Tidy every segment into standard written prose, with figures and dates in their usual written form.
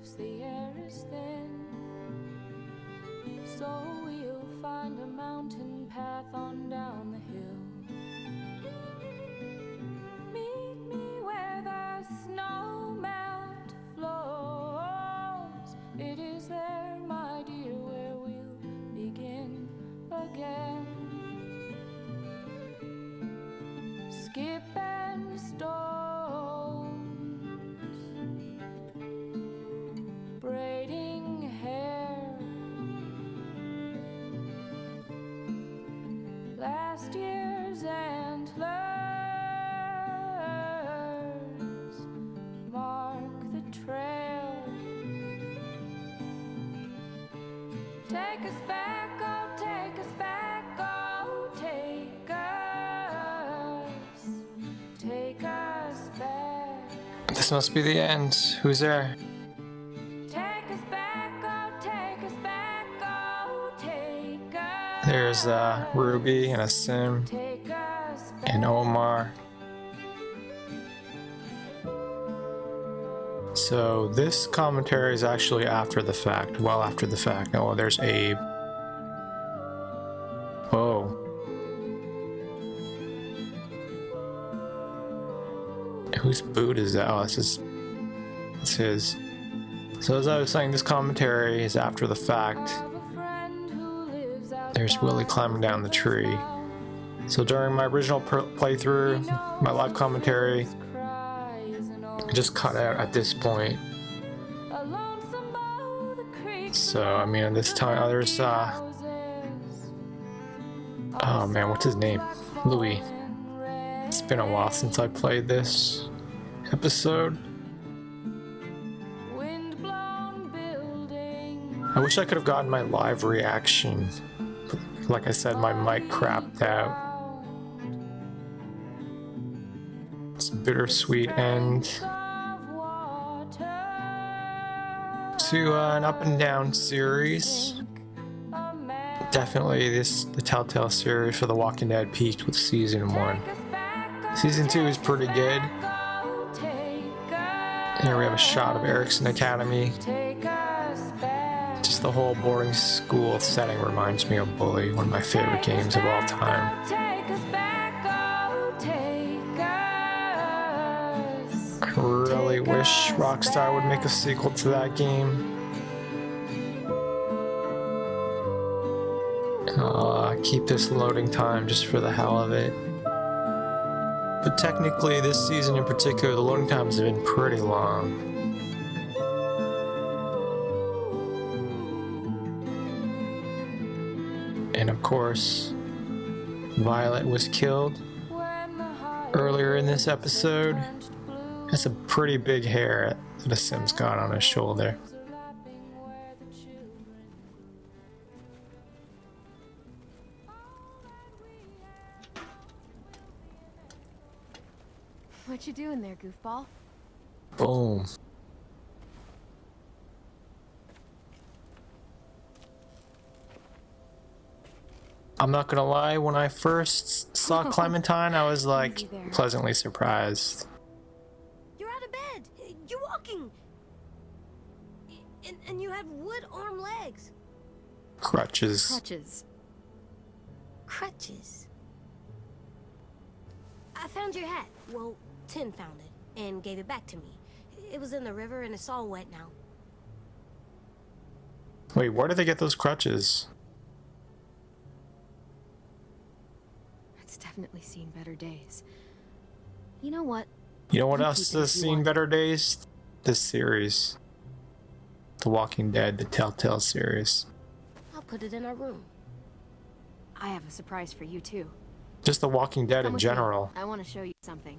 shifts, the air is thin. So we'll find a mountain path on down the hill. Meet me where the snow melt flows. It is there, my dear, where we'll begin again. Skip and stones, braiding hair, last year's antlers mark the trail. Take us back, oh, take us back, oh, take us back. This must be the end. Who's there? Take us back, oh, take us back, oh, take us. There's Ruby and Asim Take us back. and Omar. So this commentary is actually after the fact. Well, after the fact. Oh, there's Abe. Whoa. Whose boot is that? Oh, it's his. So as I was saying, this commentary is after the fact. There's Willie climbing down the tree. So during my original playthrough, my live commentary, I just cut out at this point. So, I mean, this time, there's, oh man, what's his name? Louis. It's been a while since I played this episode. I wish I could have gotten my live reaction. Like I said, my mic crapped out. It's a bittersweet end to an up and down series. Definitely the Telltale series for The Walking Dead peaked with season 1. Season 2 is pretty good. Here we have a shot of Erickson Academy. Just the whole boarding school setting reminds me of Bully, one of my favorite games of all time. I really wish Rockstar would make a sequel to that game. Keep this loading time just for the hell of it. But technically, this season in particular, the loading times have been pretty long. And of course, Violet was killed earlier in this episode. That's a pretty big hair that a Sim's got on his shoulder. What you doing there, goofball? Boom. I'm not gonna lie, when I first saw Clementine, I was like pleasantly surprised. You're out of bed. You're walking. And you have wood arm legs. Crutches. Crutches. Crutches. I found your hat. Well, Tim found it and gave it back to me. It was in the river and it's all wet now. Wait, where did they get those crutches? It's definitely seen better days. You know what? You know what You else keep it has if you seen want. better days? This series. The Walking Dead, the Telltale series. I'll put it in our room. I have a surprise for you too. Just The Walking Dead Come in with me. general. I want to show you something.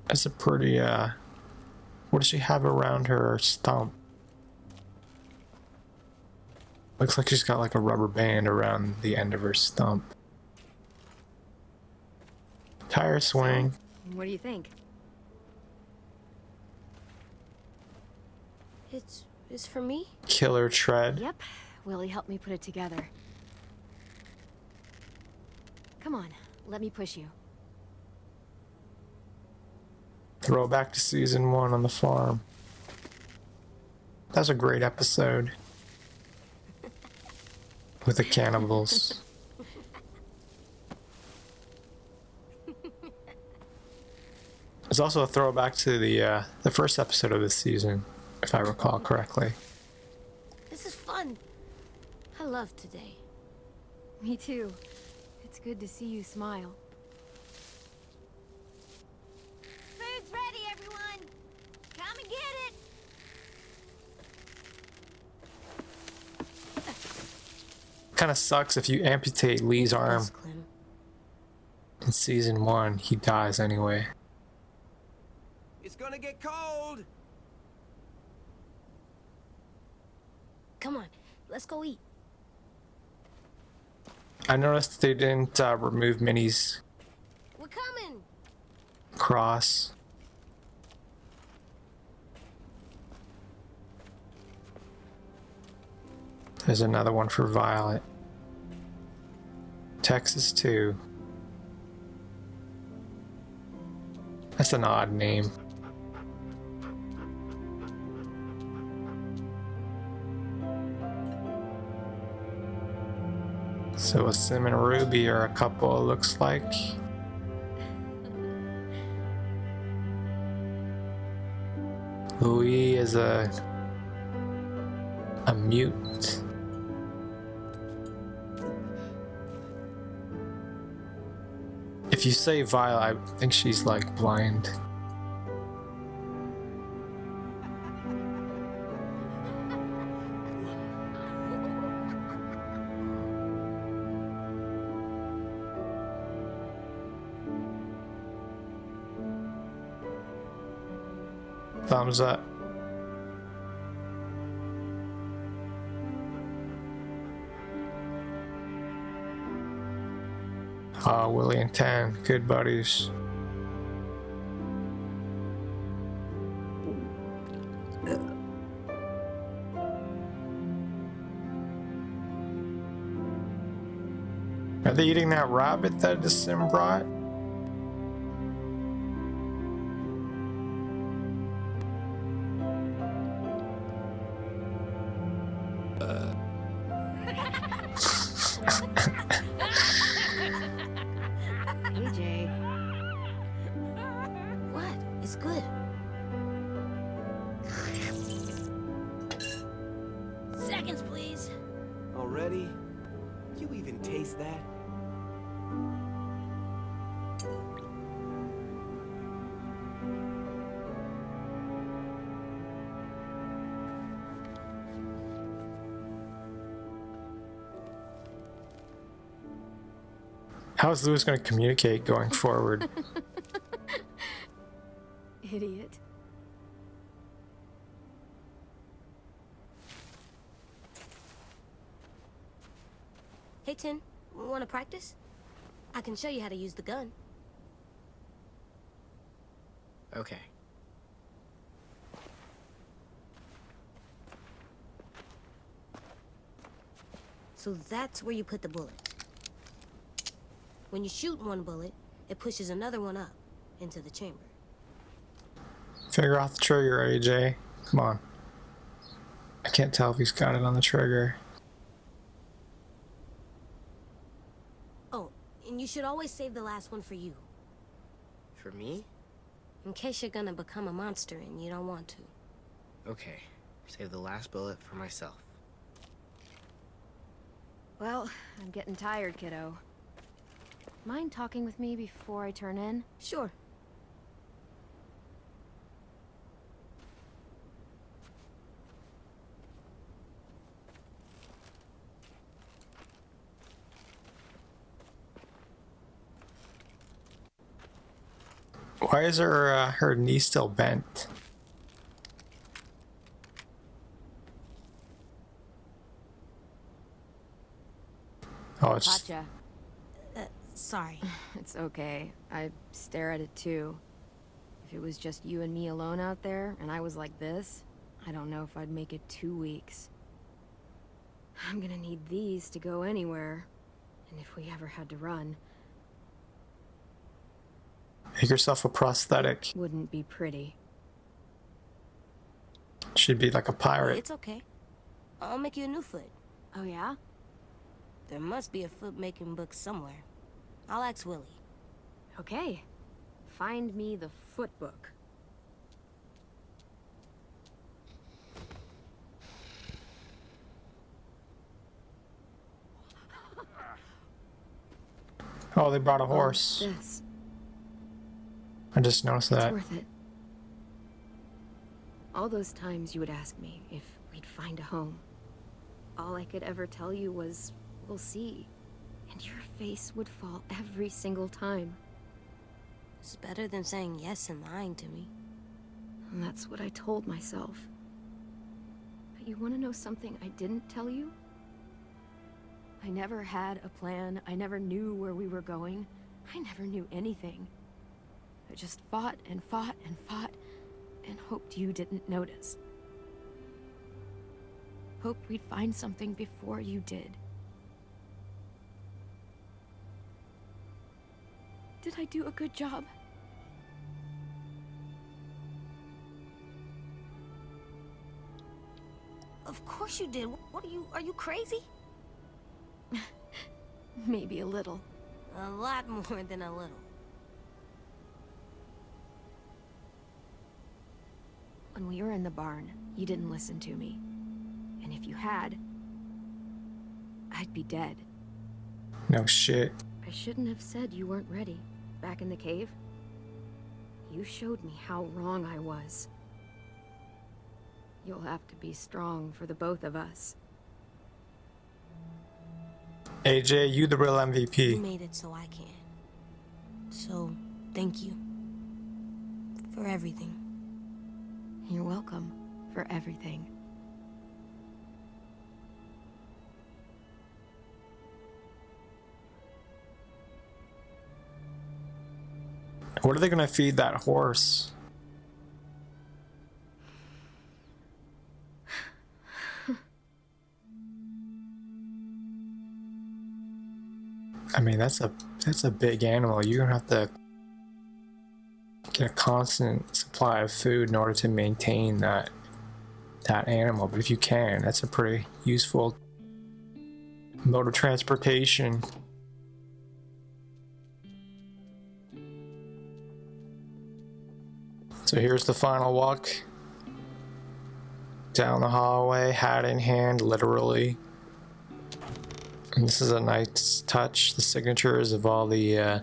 That's a pretty, what does she have around her stump? Looks like she's got like a rubber band around the end of her stump. Tire swing. What do you think? It's for me? Killer tread. Yep. Willie helped me put it together. Come on, let me push you. Throwback to season 1 on the farm. That was a great episode. With the cannibals. It's also a throwback to the first episode of this season, if I recall correctly. This is fun. I love today. Me too. It's good to see you smile. Food's ready, everyone. Come and get it. Kind of sucks if you amputate Lee's arm Yes, Clem. in season 1, he dies anyway. It's gonna get cold. Come on, let's go eat. I noticed they didn't remove Minnie's We're coming. cross. There's another one for Violet. Texas too. That's an odd name. So Sim and Ruby are a couple, it looks like. Louis is a mute. If you say Violet, I think she's like blind. Thumbs up. Willie and Tan, good buddies. Are they eating that rabbit that the Sim brought? AJ. What? It's good. Seconds, please. Already? You even taste that? How is Lewis going to communicate going forward? Idiot. Hey, Tin, want to practice? I can show you how to use the gun. Okay. So that's where you put the bullet. When you shoot one bullet, it pushes another one up into the chamber. Figure out the trigger, AJ. Come on. I can't tell if he's got it on the trigger. Oh, and you should always save the last one for you. For me? In case you're gonna become a monster and you don't want to. Okay. Save the last bullet for myself. Well, I'm getting tired, kiddo. Mind talking with me before I turn in? Sure. Why is her knee still bent? Oh, it's Gotcha. Sorry. It's okay. I stare at it too. If it was just you and me alone out there, and I was like this, I don't know if I'd make it 2 weeks. I'm gonna need these to go anywhere. And if we ever had to run. Make yourself a prosthetic. Wouldn't be pretty. Should be like a pirate. It's okay. I'll make you a new foot. Oh yeah? There must be a foot-making book somewhere. I'll ask Willie. Okay. Find me the foot book. Oh, they brought a horse. This. I just noticed It's that. worth it. All those times you would ask me if we'd find a home. All I could ever tell you was, we'll see. And your face would fall every single time. It's better than saying yes and lying to me. And that's what I told myself. But you want to know something I didn't tell you? I never had a plan. I never knew where we were going. I never knew anything. I just fought and fought and fought and hoped you didn't notice. Hoped we'd find something before you did. Did I do a good job? Of course you did. What are you crazy? Maybe a little. A lot more than a little. When we were in the barn, you didn't listen to me. And if you had, I'd be dead. No shit. I shouldn't have said you weren't ready. Back in the cave, you showed me how wrong I was. You'll have to be strong for the both of us. AJ, you the real You MVP. made it so I can. So, thank you. For everything. You're welcome for everything. What are they gonna feed that horse? I mean, that's a big animal. You're gonna have to get a constant supply of food in order to maintain that animal. But if you can, that's a pretty useful mode of transportation. So here's the final walk down the hallway, hat in hand, literally. And this is a nice touch. The signatures of all the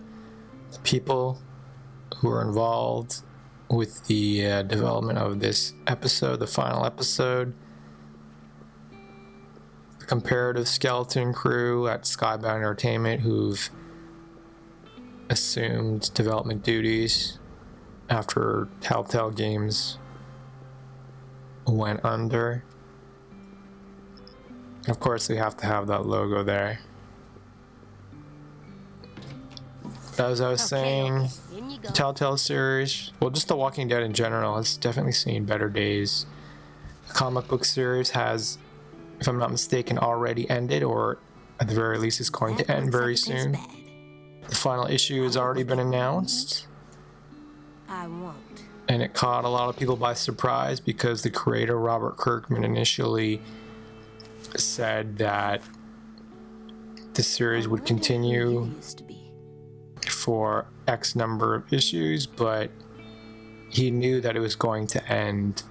people who are involved with the development of this episode, the final episode. The comparative skeleton crew at Skybound Entertainment who've assumed development duties after Telltale Games went under. Of course, we have to have that logo there. As I was saying, In you go. the Telltale series, well, just The Walking Dead in general, has definitely seen better days. The comic book series has, if I'm not mistaken, already ended, or at the very least, it's going to end very soon. The final issue has already been announced, I won't. and it caught a lot of people by surprise because the creator, Robert Kirkman, initially said that the series would continue Used to be. for X number of issues, but he knew that it was going to end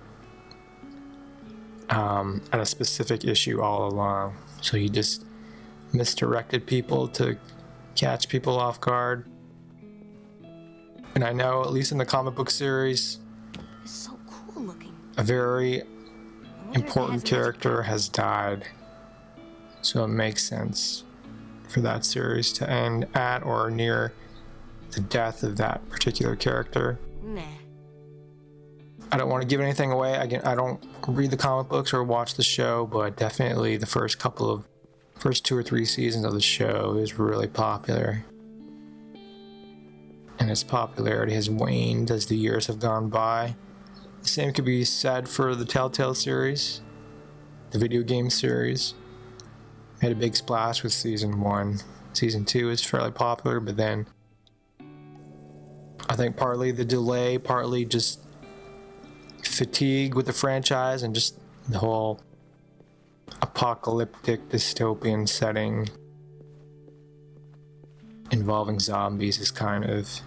at a specific issue all along. So he just misdirected people to catch people off guard. And I know, at least in the comic book series, It's so cool looking. a very I wonder if it important has magic character has died. So it makes sense for that series to end at or near the death of that particular character. Nah. I don't want to give anything away. Again, I don't read the comic books or watch the show, but definitely the first 2 or 3 seasons of the show is really popular. And its popularity has waned as the years have gone by. The same could be said for the Telltale series, the video game series. Made a big splash with season 1. Season 2 is fairly popular, but then I think partly the delay, partly just fatigue with the franchise, and just the whole apocalyptic dystopian setting involving zombies is kind of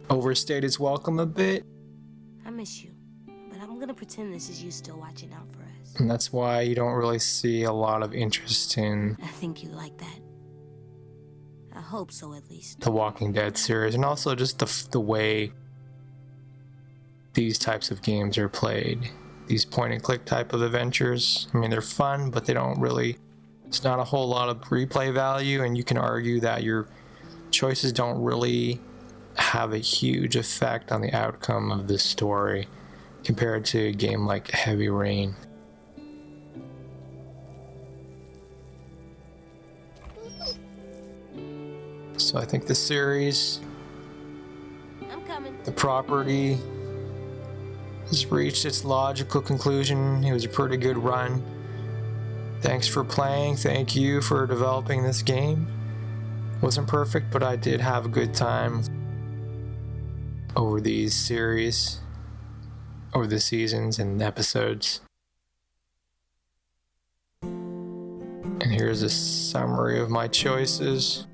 overstayed its welcome a bit. I miss you, but I'm gonna pretend this is you still watching out for us. And that's why you don't really see a lot of interest in I think you like that. I hope so, at least. the Walking Dead series, and also just the way these types of games are played. These point and click type of adventures. I mean, they're fun, but they don't really, it's not a whole lot of replay value, and you can argue that your choices don't really have a huge effect on the outcome of the story compared to a game like Heavy Rain. So I think the series, I'm coming. the property, has reached its logical conclusion. It was a pretty good run. Thanks for playing. Thank you for developing this game. Wasn't perfect, but I did have a good time over these series, over the seasons and episodes. And here's a summary of my choices.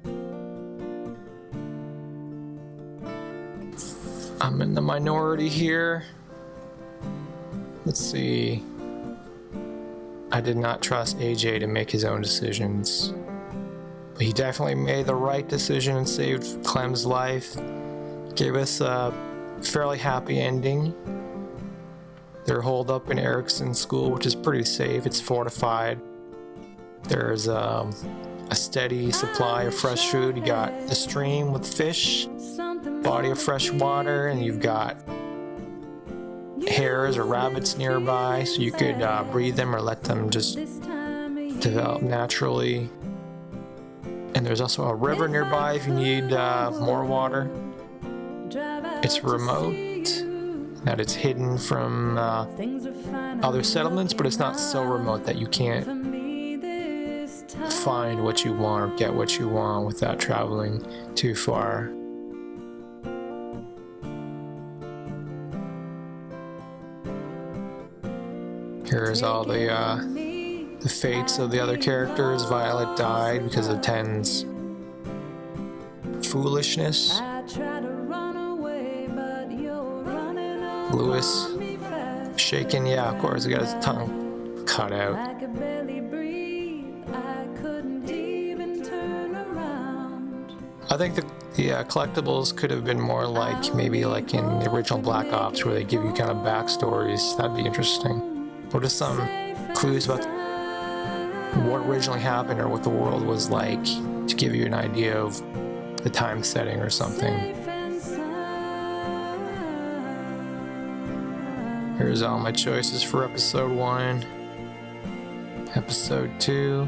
I'm in the minority here. Let's see. I did not trust AJ to make his own decisions, but he definitely made the right decision and saved Clem's life. Gave us a fairly happy ending. They're holed up in Erickson's school, which is pretty safe. It's fortified. There's a steady supply of fresh food. You got the stream with fish, body of fresh water, and you've got hares or rabbits nearby, so you could breed them or let them just develop naturally. And there's also a river nearby if you need more water. It's remote, that it's hidden from other settlements, but it's not so remote that you can't find what you want or get what you want without traveling too far. Here's all the fates of the other characters. Violet died because of Ten's foolishness. Lewis shaken, yeah, of course, he got his tongue cut out. I think the collectibles could have been more like maybe like in the original Black Ops, where they give you kind of backstories. That'd be interesting. Or just some clues about what originally happened or what the world was like to give you an idea of the time setting or something. Here's all my choices for episode 1, episode 2,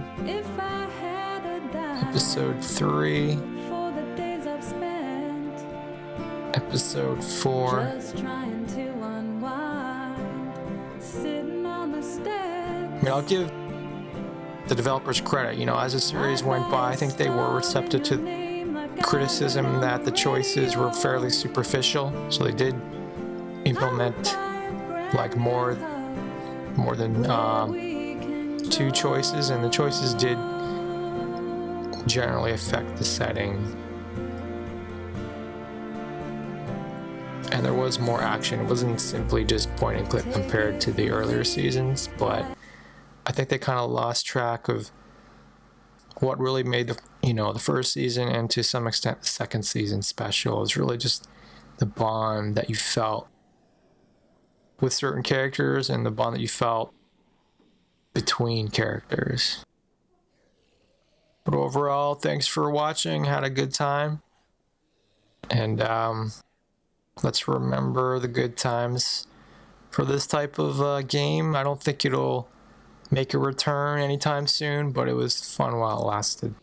episode 3, episode 4. I mean, I'll give the developers credit. You know, as the series went by, I think they were receptive to criticism that the choices were fairly superficial. So they did implement like more than 2 choices, and the choices did generally affect the setting. And there was more action. It wasn't simply just point and click compared to the earlier seasons, but I think they kind of lost track of what really made the first season, and to some extent the second season special. It was really just the bond that you felt with certain characters and the bond that you felt between characters. But overall, thanks for watching. Had a good time. And let's remember the good times for this type of game. I don't think it'll make a return anytime soon, but it was fun while it lasted.